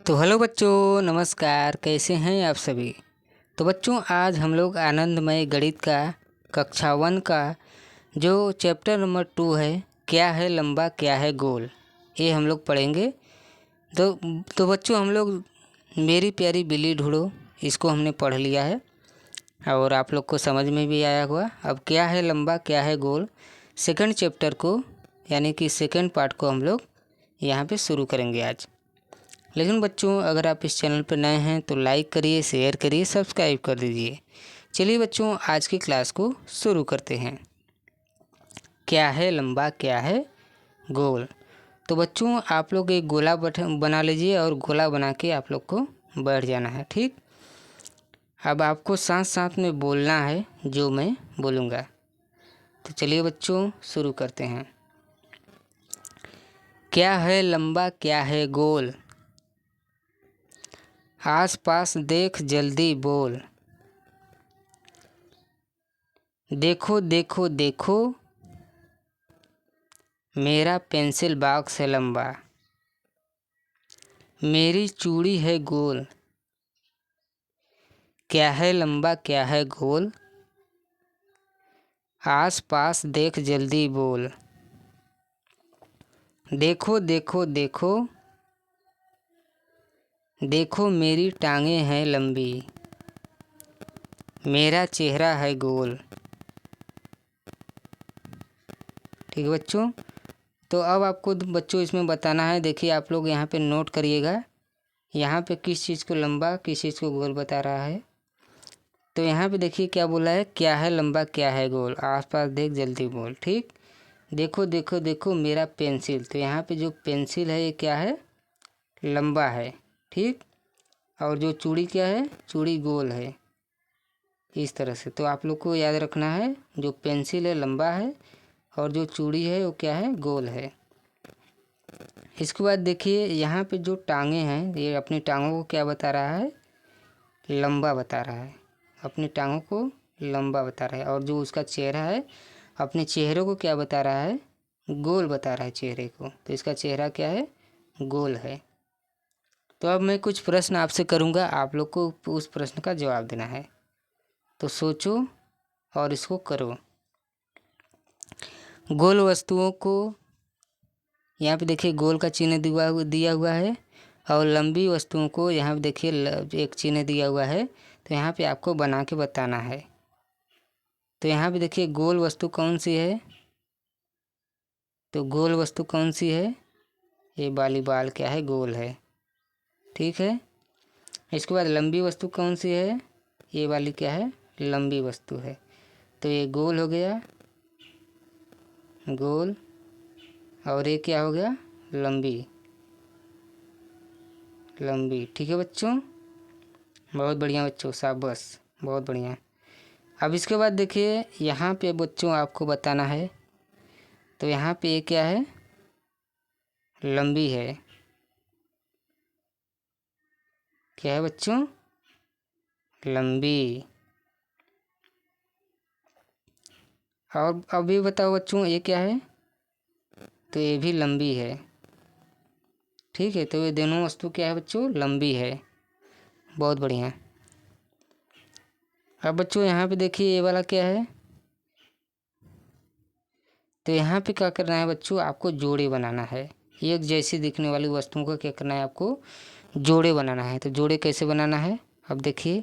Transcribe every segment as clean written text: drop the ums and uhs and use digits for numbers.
तो हेलो बच्चों, नमस्कार। कैसे हैं आप सभी। तो बच्चों, आज हम लोग आनंदमय गणित का कक्षा 1 का जो चैप्टर नंबर 2 है, क्या है लंबा क्या है गोल, ये हम लोग पढ़ेंगे। तो बच्चों, हम लोग मेरी प्यारी बिल्ली ढूंढो इसको हमने पढ़ लिया है और आप लोग को समझ में भी आया होगा। अब क्या है लंबा क्या है गोल सेकंड चैप्टर को, यानी कि सेकंड पार्ट को हम लोग यहाँ पे शुरू करेंगे आज। लेकिन बच्चों, अगर आप इस चैनल पर नए हैं तो लाइक करिए, शेयर करिए, सब्सक्राइब कर दीजिए। चलिए बच्चों, आज की क्लास को शुरू करते हैं। क्या है लंबा क्या है गोल। तो बच्चों, आप लोग एक गोला बना लीजिए और गोला बना के आप लोग को बैठ जाना है, ठीक। अब आपको साथ साथ में बोलना है जो मैं बोलूँगा। तो चलिए बच्चों, शुरू करते हैं। क्या है लंबा क्या है गोल, आस पास देख जल्दी बोल। देखो देखो देखो, मेरा पेंसिल बॉक्स है लंबा, मेरी चूड़ी है गोल। क्या है लंबा क्या है गोल, आस पास देख जल्दी बोल। देखो देखो देखो, देखो मेरी टांगे हैं लंबी, मेरा चेहरा है गोल। ठीक है बच्चों। तो अब आपको बच्चों इसमें बताना है। देखिए, आप लोग यहाँ पे नोट करिएगा, यहाँ पे किस चीज़ को लंबा किस चीज़ को गोल बता रहा है। तो यहाँ पे देखिए क्या बोला है, क्या है लंबा क्या है गोल, आसपास देख जल्दी बोल। ठीक, देखो देखो देखो मेरा पेंसिल, तो यहाँ पे जो पेंसिल है ये क्या है, लंबा है। ठीक, और जो चूड़ी क्या है, चूड़ी गोल है। इस तरह से तो आप लोग को याद रखना है, जो पेंसिल है लंबा है और जो चूड़ी है वो क्या है, गोल है। इसके बाद देखिए यहाँ पे जो टांगे हैं, ये अपनी टांगों को क्या बता रहा है, लंबा बता रहा है। अपनी टांगों को लंबा बता रहा है। और जो उसका चेहरा है, अपने चेहरे को क्या बता रहा है, गोल बता रहा है चेहरे को। तो इसका चेहरा क्या है, गोल है। तो अब मैं कुछ प्रश्न आपसे करूँगा, आप लोग को उस प्रश्न का जवाब देना है। तो सोचो और इसको करो। गोल वस्तुओं को, यहाँ पे देखिए गोल का चिन्ह दिया हुआ है, और लंबी वस्तुओं को यहाँ पे देखिए एक चिन्ह दिया हुआ है। तो यहाँ पे आपको बना के बताना है। तो यहाँ पे देखिए गोल वस्तु कौन सी है, तो गोल वस्तु कौन सी है, ये वाली बाल क्या है, गोल है। ठीक है। इसके बाद लंबी वस्तु कौन सी है, ये वाली क्या है, लंबी वस्तु है। तो ये गोल हो गया, गोल, और ये क्या हो गया, लंबी, लंबी। ठीक है बच्चों, बहुत बढ़िया बच्चों, शाबाश, बहुत बढ़िया। अब इसके बाद देखिए यहाँ पे बच्चों आपको बताना है। तो यहाँ पे ये क्या है, लंबी है। क्या है बच्चों, लंबी। और अभी बताओ बच्चों ये क्या है, तो ये भी लंबी है। ठीक है, तो ये दोनों वस्तु क्या है बच्चों, लंबी है। बहुत बढ़िया। अब बच्चों यहाँ पे देखिए ये वाला क्या है, तो यहाँ पे क्या करना है बच्चों, आपको जोड़े बनाना है। एक जैसी दिखने वाली वस्तुओं का क्या करना है, आपको जोड़े बनाना है। तो जोड़े कैसे बनाना है, अब देखिए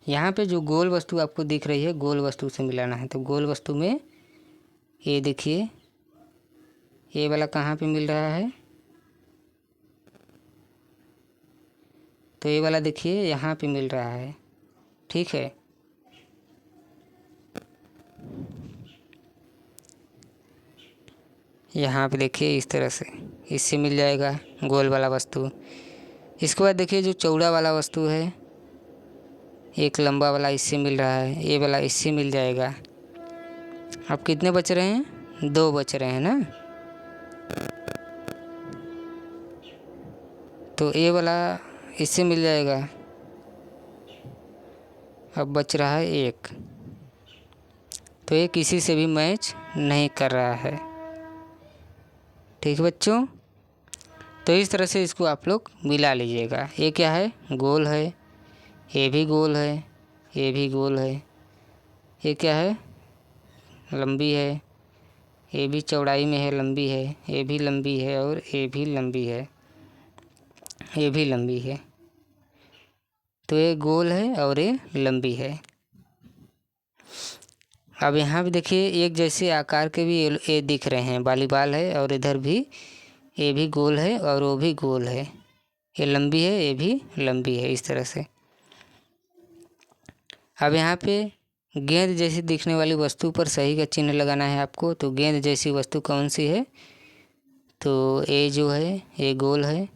यहाँ पे जो गोल वस्तु आपको दिख रही है, गोल वस्तु से मिलाना है। तो गोल वस्तु में ये देखिए ये वाला कहाँ पे मिल रहा है, तो ये वाला देखिए यहाँ पे मिल रहा है। ठीक है। यहाँ पे देखिए इस तरह से इससे मिल जाएगा गोल वाला वस्तु। इसके बाद देखिए जो चौड़ा वाला वस्तु है, एक लंबा वाला इससे मिल रहा है, ये वाला इससे मिल जाएगा। अब कितने बच रहे हैं, 2 बच रहे हैं ना। तो ये वाला इससे मिल जाएगा। अब बच रहा है 1, तो ये किसी से भी मैच नहीं कर रहा है। ठीक है बच्चों। तो इस तरह से इसको आप लोग मिला लीजिएगा। ये क्या है, गोल है, ये भी गोल है, ये भी गोल है, ये क्या है, लंबी है, ये भी चौड़ाई में है, लंबी है, ये भी लंबी है, और ये भी लंबी है, ये भी लंबी है। तो ये गोल है और ये लंबी है। अब यहाँ भी देखिए एक जैसे आकार के भी ये दिख रहे हैं, वॉलीबॉल है, और इधर भी ये भी गोल है और वो भी गोल है, ये लंबी है, ये भी लंबी है, इस तरह से। अब यहाँ पे गेंद जैसी दिखने वाली वस्तु पर सही का चिन्ह लगाना है आपको। तो गेंद जैसी वस्तु कौन सी है, तो ये जो है ये गोल है,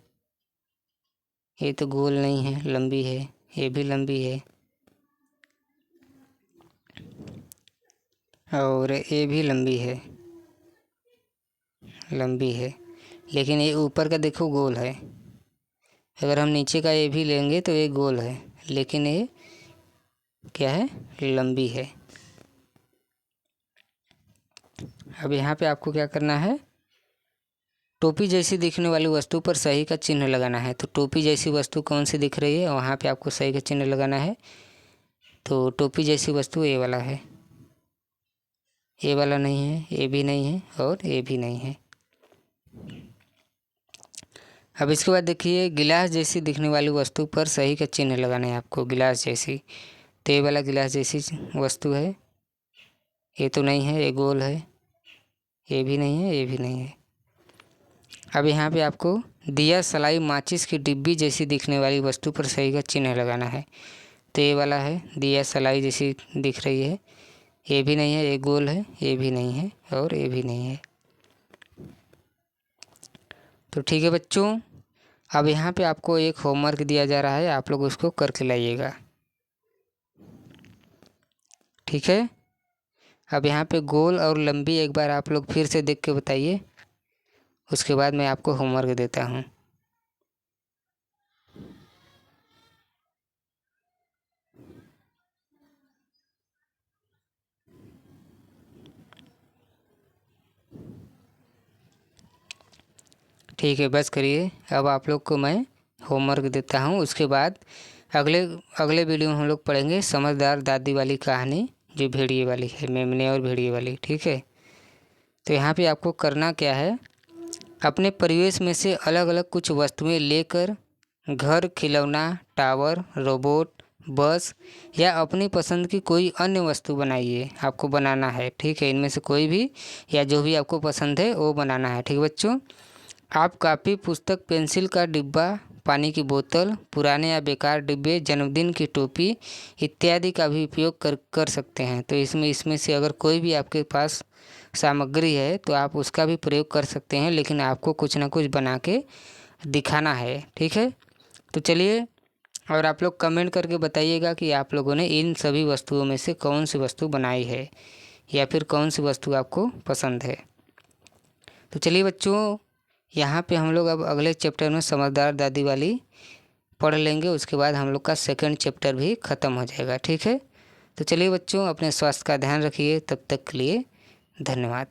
ये तो गोल नहीं है, लंबी है, ये भी लंबी है, और ये भी लंबी है, लंबी है, लेकिन ये ऊपर का देखो गोल है। अगर हम नीचे का ये भी लेंगे तो ये गोल है, लेकिन ये क्या है, लंबी है। अब यहाँ पे आपको क्या करना है, टोपी जैसी दिखने वाली वस्तु पर सही का चिन्ह लगाना है। तो टोपी जैसी वस्तु कौन सी दिख रही है, वहाँ पे आपको सही का चिन्ह लगाना है। तो टोपी जैसी वस्तु ये वाला है, ये वाला नहीं है, ये भी नहीं है, और ये भी नहीं है। अब इसके बाद देखिए गिलास जैसी दिखने वाली वस्तु पर सही का चिन्ह लगाना है आपको। गिलास जैसी, तो ये वाला गिलास जैसी वस्तु है, ये तो नहीं है, ये गोल है, ये भी नहीं है, ये भी नहीं है। अब यहाँ पे आपको दिया सलाई माचिस की डिब्बी जैसी दिखने वाली वस्तु पर सही का चिन्ह लगाना है। तो ये वाला है, दिया सलाई जैसी दिख रही है, ये भी नहीं है, ये गोल है, ये भी नहीं है, और ये भी नहीं है। तो ठीक है बच्चों, अब यहाँ पे आपको एक होमवर्क दिया जा रहा है, आप लोग उसको करके लाइएगा, ठीक है। अब यहाँ पे गोल और लंबी एक बार आप लोग फिर से देख के बताइए, उसके बाद मैं आपको होमवर्क देता हूँ। ठीक है, बस करिए। अब आप लोग को मैं होमवर्क देता हूँ, उसके बाद अगले अगले वीडियो में हम लोग पढ़ेंगे समझदार दादी वाली कहानी, जो भेड़िए वाली है, मेमने और भेड़िए वाली, ठीक है। तो यहाँ पे आपको करना क्या है, अपने परिवेश में से अलग अलग कुछ वस्तुएं लेकर घर, खिलौना, टावर, रोबोट, बस या अपनी पसंद की कोई अन्य वस्तु बनाइए। आपको बनाना है, ठीक है। इनमें से कोई भी या जो भी आपको पसंद है वो बनाना है, ठीक है बच्चों। आप कॉपी, पुस्तक, पेंसिल का डिब्बा, पानी की बोतल, पुराने या बेकार डिब्बे, जन्मदिन की टोपी इत्यादि का भी उपयोग कर सकते हैं। तो इसमें से अगर कोई भी आपके पास सामग्री है तो आप उसका भी प्रयोग कर सकते हैं, लेकिन आपको कुछ ना कुछ बना के दिखाना है, ठीक है। तो चलिए, और आप लोग कमेंट करके बताइएगा कि आप लोगों ने इन सभी वस्तुओं में से कौन सी वस्तु बनाई है, या फिर कौन सी वस्तु आपको पसंद है। तो चलिए बच्चों, यहाँ पे हम लोग अब अगले चैप्टर में समझदार दादी वाली पढ़ लेंगे, उसके बाद हम लोग का सेकंड चैप्टर भी ख़त्म हो जाएगा, ठीक है। तो चलिए बच्चों, अपने स्वास्थ्य का ध्यान रखिए, तब तक के लिए धन्यवाद।